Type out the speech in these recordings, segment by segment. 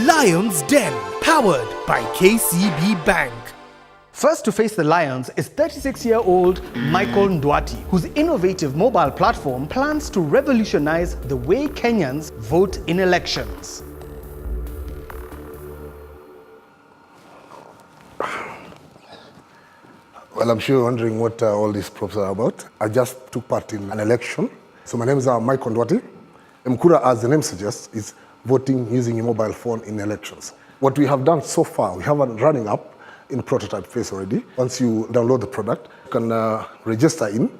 Lion's Den, powered by KCB Bank. First to face the Lions is 36-year-old Michael Ndwati, whose innovative mobile platform plans to revolutionize the way Kenyans vote in elections. Well, I'm sure you're wondering what all these props are about. I just took part in an election. So my name is Michael Ndwati. M-KURA, as the name suggests, is voting using your mobile phone in elections. What we have done so far, we have a running up in prototype phase already. Once you download the product, you can register in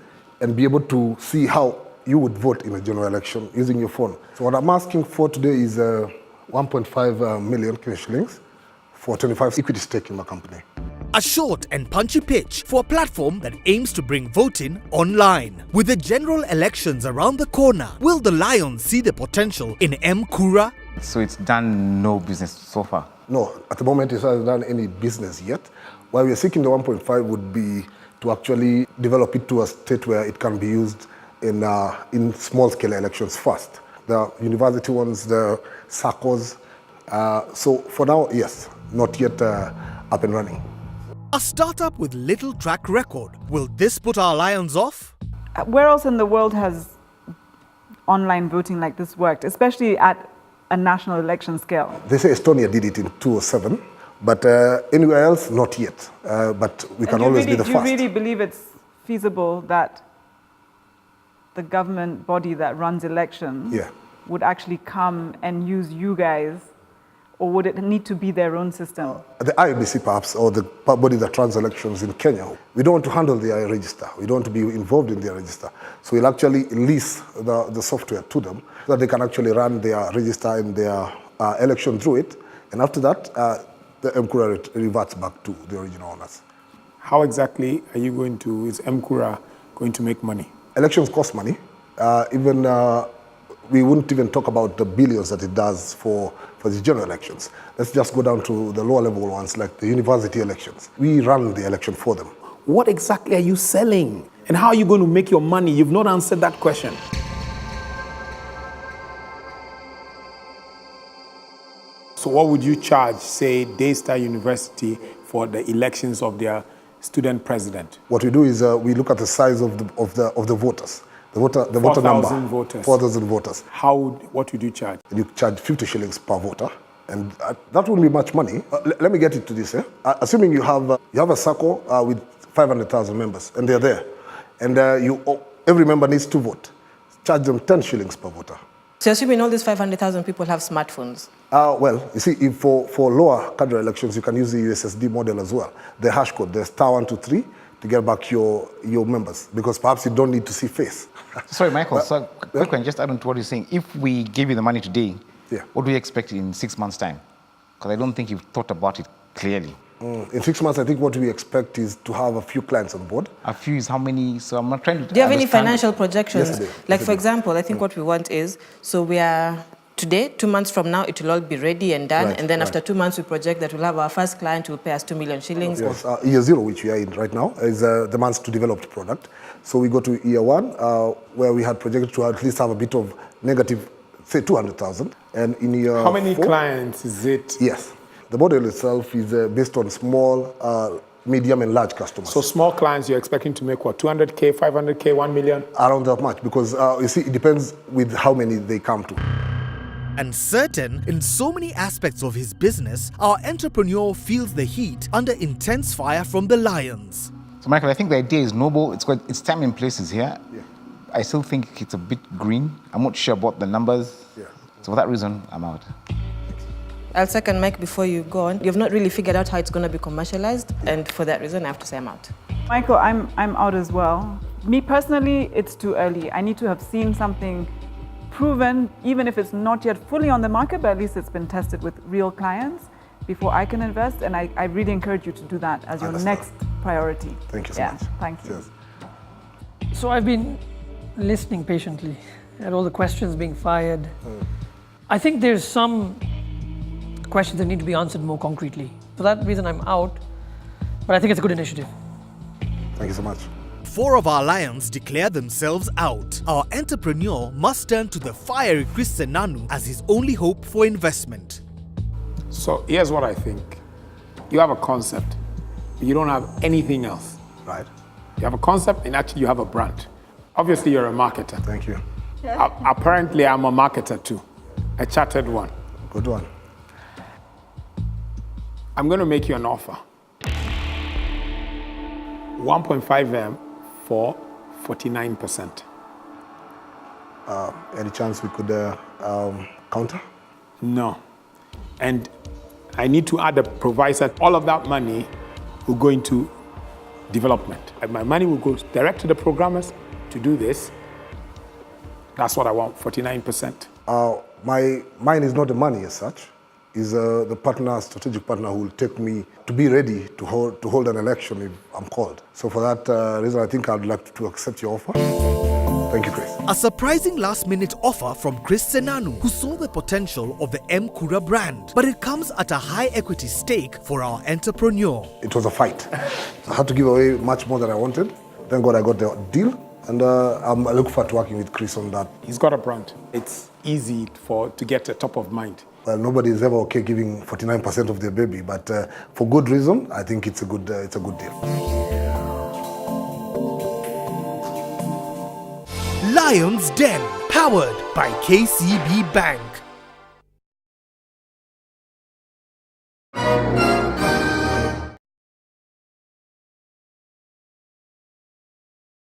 and be able to see how you would vote in a general election using your phone. So what I'm asking for today is 1.5 million Kenyan shillings for 25 equity stake in my company. A short and punchy pitch for a platform that aims to bring voting online. With the general elections around the corner, will the Lions see the potential in M-KURA? So it's done no business so far? No, at the moment it hasn't done any business yet. Why we are seeking the 1.5 would be to actually develop it to a state where it can be used in small-scale elections first. The university ones, the SACCOs. So for now, yes, not yet up and running. A startup with little track record. Will this put our Lions off? Where else in the world has online voting like this worked, especially at a national election scale? They say Estonia did it in 2007, but anywhere else, not yet. But we can always be the first. Do you really believe it's feasible that the government body that runs elections would actually come and use you guys, or would it need to be their own system? The IEBC perhaps, or the body that runs elections in Kenya, we don't want to handle their register. We don't want to be involved in their register. So we'll actually lease the software to them so that they can actually run their register and their election through it. And after that, the M-KURA reverts back to the original owners. How exactly are you going to, is M-KURA going to make money? Elections cost money. We wouldn't even talk about the billions that it does for the general elections. Let's just go down to the lower level ones, like the university elections. We run the election for them. What exactly are you selling? And how are you going to make your money? You've not answered that question. So what would you charge, say, Daystar University for the elections of their student president? What we do is we look at the size of the voters. The voter number. 4,000 voters. 4,000 voters. What would you charge? You charge 50 shillings per voter, and that wouldn't be much money. Let me get into this. Assuming you have a SACCO with 500,000 members, and they're there, and every member needs to vote. Charge them 10 shillings per voter. So assuming all these 500,000 people have smartphones? Well, you see, if for lower cadre elections, you can use the USSD model as well. The hash code, the *123, to get back your members, because perhaps you don't need to see face. Sorry, Michael, so quick, just add on to what you're saying. If we give you the money today, what do you expect in 6 months' time? Because I don't think you've thought about it clearly. In 6 months, I think what we expect is to have a few clients on board. A few is how many? So I'm not trying to Do you have any financial projections? Yesterday. Like, for example, I think what we want is, so we are today, 2 months from now, it will all be ready and done. And then after 2 months, we project that we'll have our first client who will pay us 2 million shillings. Yes. Year 0, which we are in right now, is the months to develop the product. So we go to year 1, where we had projected to at least have a bit of negative, say 200,000. And in year How many 4, clients is it? Yes. The model itself is based on small, medium and large customers. So small clients, you're expecting to make what, 200K, 500K, 1 million? Around that much, because you see, it depends with how many they come to. And certain in so many aspects of his business, our entrepreneur feels the heat under intense fire from the Lions. So, Michael, I think the idea is noble. It's time and place is here. I still think it's a bit green. I'm not sure about the numbers. So for that reason, I'm out. I'll second Mike before you go on. You've not really figured out how it's going to be commercialized, and for that reason, I have to say I'm out. Michael, I'm out as well. Me personally, it's too early. I need to have seen something proven, even if it's not yet fully on the market, but at least it's been tested with real clients before I can invest. And I really encourage you to do that as your next priority. Thank you so much. Thank you. Cheers. So I've been listening patiently at all the questions being fired. I think there's some questions that need to be answered more concretely. For that reason, I'm out, but I think it's a good initiative. Thank you so much. 4 of our Lions declare themselves out. Our entrepreneur must turn to the fiery Chris Senanu as his only hope for investment. So here's what I think. You have a concept, but you don't have anything else. Right. You have a concept and actually you have a brand. Obviously you're a marketer. Thank you. Apparently I'm a marketer too, a chartered one. Good one. I'm going to make you an offer. 1.5M for 49%. Any chance we could counter? No. And I need to add a proviso that all of that money will go into development. And my money will go direct to the programmers to do this. That's what I want, 49%. Mine is not the money as such. Is the partner, strategic partner, who will take me to be ready to hold an election if I'm called. So for that reason, I think I'd like to accept your offer. Thank you, Chris. A surprising last-minute offer from Chris Senanu, who saw the potential of the M-KURA brand. But it comes at a high equity stake for our entrepreneur. It was a fight. I had to give away much more than I wanted. Thank God I got the deal. And I look forward to working with Chris on that. He's got a brand. It's easy to get a top of mind. Well, nobody is ever okay giving 49% of their baby, but for good reason, I think it's a good deal. Lion's Den, powered by KCB Bank.